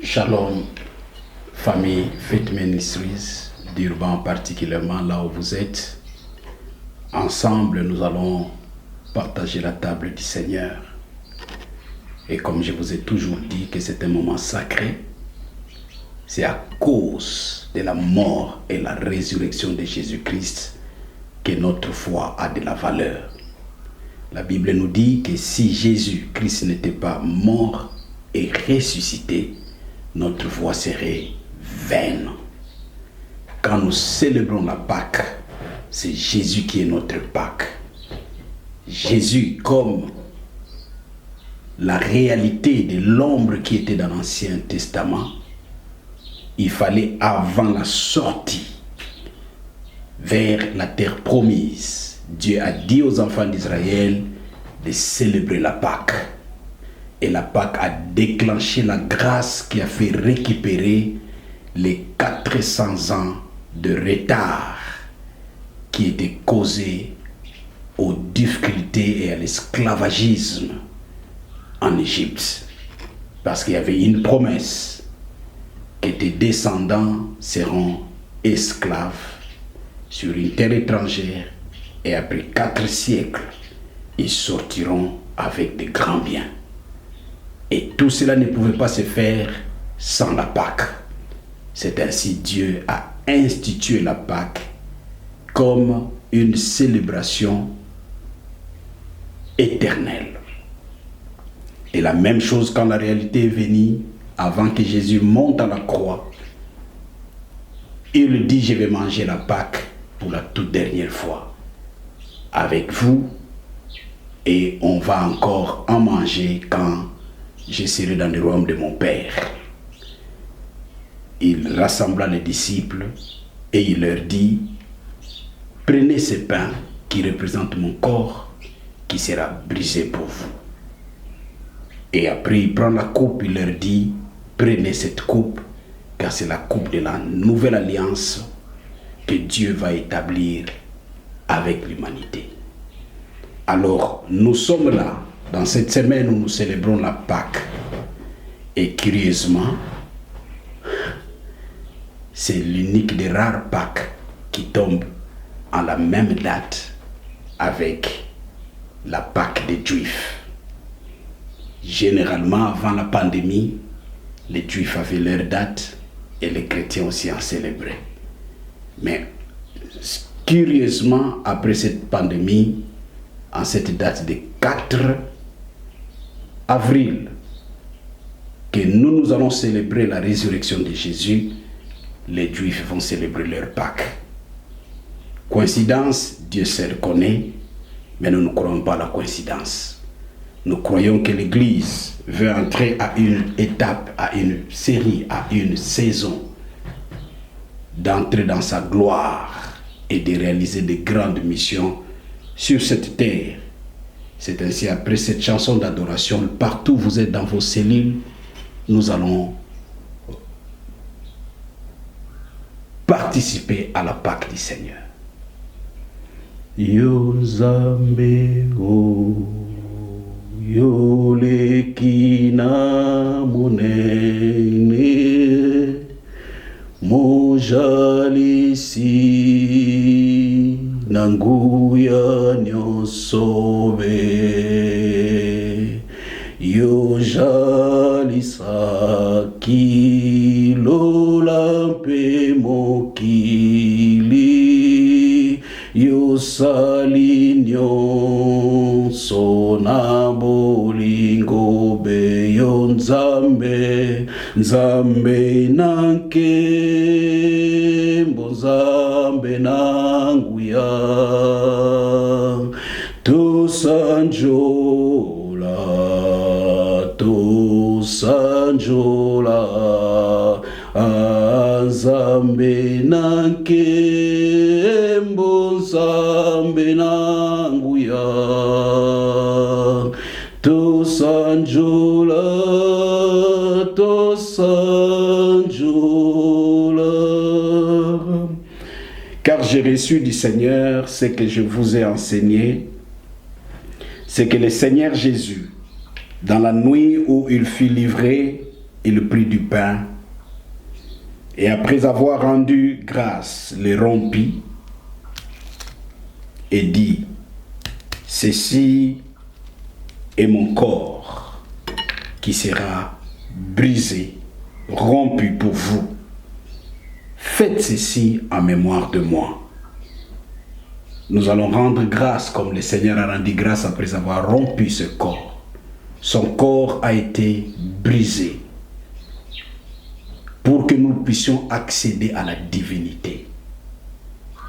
Shalom, famille Faith Ministries d'Urban, particulièrement là où vous êtes. Ensemble, nous allons partager la table du Seigneur. Et comme je vous ai toujours dit que c'est un moment sacré, c'est à cause de la mort et la résurrection de Jésus-Christ que notre foi a de la valeur. La Bible nous dit que si Jésus-Christ n'était pas mort et ressuscité, notre foi serait vaine. Quand nous célébrons la Pâque, c'est Jésus qui est notre Pâque. Jésus comme la réalité de l'ombre qui était dans l'Ancien Testament. Il fallait, avant la sortie vers la terre promise, Dieu a dit aux enfants d'Israël de célébrer la Pâque. Et la Pâque a déclenché la grâce qui a fait récupérer les 400 ans de retard qui étaient causés aux difficultés et à l'esclavagisme en Égypte. Parce qu'il y avait une promesse que tes descendants seront esclaves sur une terre étrangère et après 4 siècles, ils sortiront avec de grands biens. Et tout cela ne pouvait pas se faire sans la Pâque. C'est ainsi Dieu a institué la Pâque comme une célébration éternelle. Et la même chose quand la réalité est venue, avant que Jésus monte à la croix, il dit: je vais manger la Pâque pour la toute dernière fois avec vous, et on va encore en manger quand je serai dans le royaume de mon Père. Il rassembla les disciples et il leur dit: prenez ce pain qui représente mon corps qui sera brisé pour vous. Et après il prend la coupe, il leur dit: prenez cette coupe car c'est la coupe de la nouvelle alliance que Dieu va établir avec l'humanité. Alors nous sommes là dans cette semaine où nous célébrons la Pâque. Et curieusement, c'est l'unique des rares Pâques qui tombe en la même date avec la Pâque des Juifs. Généralement, avant la pandémie, les Juifs avaient leur date et les chrétiens aussi en célébraient. Mais curieusement, après cette pandémie, en cette date de 4 avril, que nous allons célébrer la résurrection de Jésus, les Juifs vont célébrer leur Pâque. Coïncidence, Dieu seul connaît, mais nous ne croyons pas à la coïncidence. Nous croyons que l'Église veut entrer à une étape, à une série, à une saison, d'entrer dans sa gloire et de réaliser de grandes missions sur cette terre. C'est ainsi, après cette chanson d'adoration, partout où vous êtes dans vos cellules, nous allons participer à la Pâque du Seigneur. Yo Nzambe o yo lekina monene mojalisi nanguya nyosobe yo jalisa kilola mpe mokili yo sali nyonso na bolingo be yo Nzambe Nzambe na nkembo Nzambe na nguya tosanjola Nzambe na nkembo Nzambe na nguya tosanjola car j'ai reçu du Seigneur ce que je vous ai enseigné, c'est que le Seigneur Jésus, dans la nuit où il fut livré, il prit du pain et après avoir rendu grâce, le rompit et dit, ceci est mon corps qui sera brisé, rompu pour vous. Faites ceci en mémoire de moi. Nous allons rendre grâce comme le Seigneur a rendu grâce après avoir rompu ce corps. Son corps a été brisé pour que nous puissions accéder à la divinité.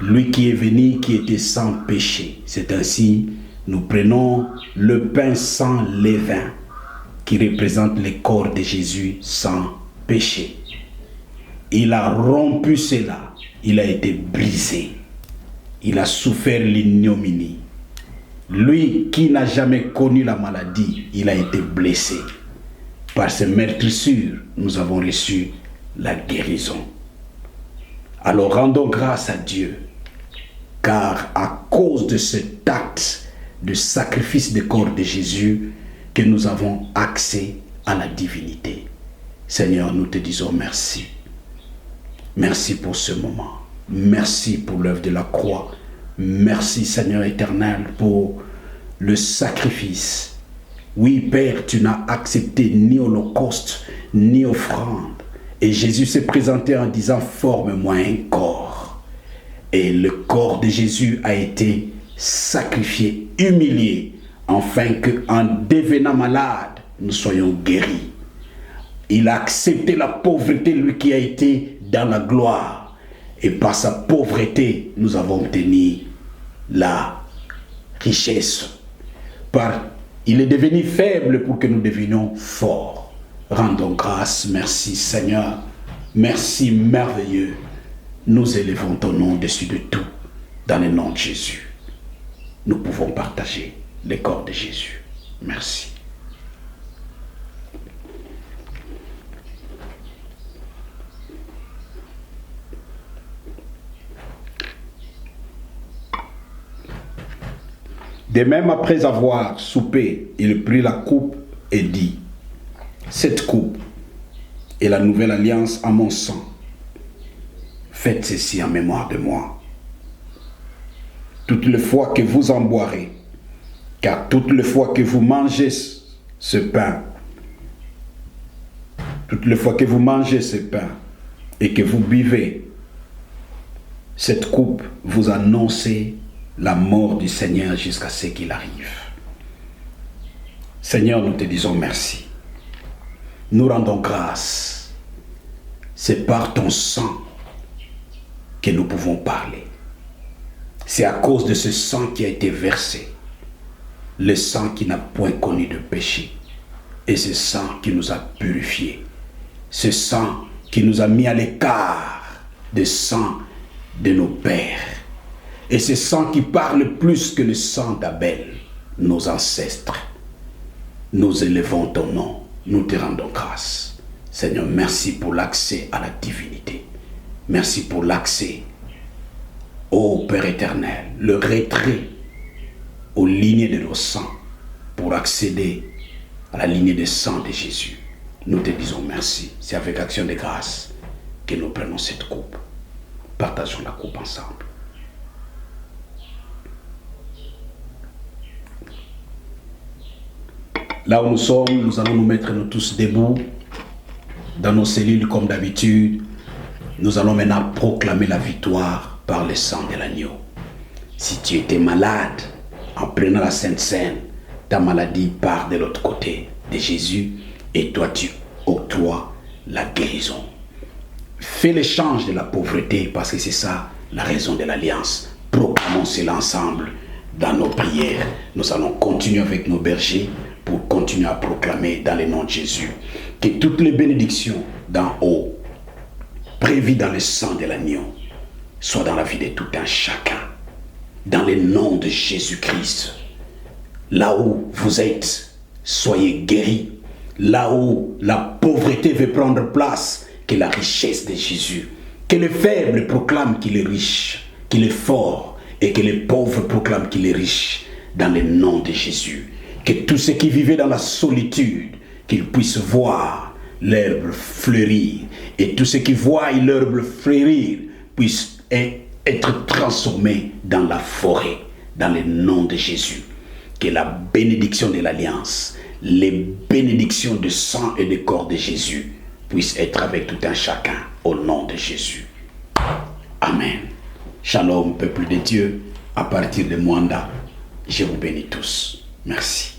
Lui qui est venu, qui était sans péché. C'est ainsi, nous prenons le pain sans levain, qui représente le corps de Jésus sans péché. Il a rompu cela, il a été brisé, il a souffert l'ignominie. Lui qui n'a jamais connu la maladie, il a été blessé. Par ses meurtrissures, nous avons reçu la guérison. Alors rendons grâce à Dieu, car à cause de cet acte de sacrifice du corps de Jésus, que nous avons accès à la divinité. Seigneur, nous te disons merci. Merci pour ce moment. Merci pour l'œuvre de la croix. Merci, Seigneur éternel, pour le sacrifice. Oui, Père, tu n'as accepté ni holocauste, ni offrande. Et Jésus s'est présenté en disant, forme-moi un corps. Et le corps de Jésus a été sacrifié, humilié, afin qu'en devenant malade, nous soyons guéris. Il a accepté la pauvreté, lui qui a été dans la gloire. Et par sa pauvreté, nous avons obtenu la richesse. Il est devenu faible pour que nous devenions forts. Rendons grâce, merci Seigneur. Merci merveilleux. Nous élevons ton nom au-dessus de tout. Dans le nom de Jésus, nous pouvons partager le corps de Jésus. Merci. De même, après avoir soupé, il prit la coupe et dit, cette coupe est la nouvelle alliance en mon sang. Faites ceci en mémoire de moi. Toutes les fois que vous en boirez, car toutes les fois que vous mangez ce pain, toutes les fois que vous mangez ce pain et que vous buvez cette coupe, vous annoncez la mort du Seigneur jusqu'à ce qu'il arrive. Seigneur, nous te disons merci. Nous rendons grâce. C'est par ton sang que nous pouvons parler. C'est à cause de ce sang qui a été versé. Le sang qui n'a point connu de péché. Et ce sang qui nous a purifiés. Ce sang qui nous a mis à l'écart du sang de nos pères. Et ce sang qui parle plus que le sang d'Abel, nos ancêtres. Nous élevons ton nom, nous te rendons grâce. Seigneur, merci pour l'accès à la divinité. Merci pour l'accès, ô Père éternel, le retrait aux lignées de nos sangs pour accéder à la lignée des sangs de Jésus. Nous te disons merci. C'est avec action de grâce que nous prenons cette coupe. Partageons la coupe ensemble. Là où nous sommes, nous allons nous mettre nous tous debout dans nos cellules comme d'habitude. Nous allons maintenant proclamer la victoire par le sang de l'agneau. Si tu étais malade, en prenant la Sainte Seine, ta maladie part de l'autre côté de Jésus et toi tu octroies la guérison. Fais l'échange de la pauvreté parce que c'est ça la raison de l'alliance. Proclamons cela ensemble dans nos prières. Nous allons continuer avec nos bergers pour continuer à proclamer dans le nom de Jésus que toutes les bénédictions d'en haut, prévues dans le sang de l'agneau, soient dans la vie de tout un chacun. Dans le nom de Jésus-Christ, là où vous êtes, soyez guéris. Là où la pauvreté veut prendre place, que la richesse de Jésus. Que le faible proclame qu'il est riche, qu'il est fort, et que le pauvre proclame qu'il est riche, dans le nom de Jésus. Que tous ceux qui vivaient dans la solitude, qu'ils puissent voir l'herbe fleurir. Et tous ceux qui voient l'herbe fleurir puissent être transformés dans la forêt, dans le nom de Jésus. Que la bénédiction de l'alliance, les bénédictions de sang et de corps de Jésus puissent être avec tout un chacun au nom de Jésus. Amen. Shalom, peuple de Dieu. À partir de Mwanda, je vous bénis tous. Merci.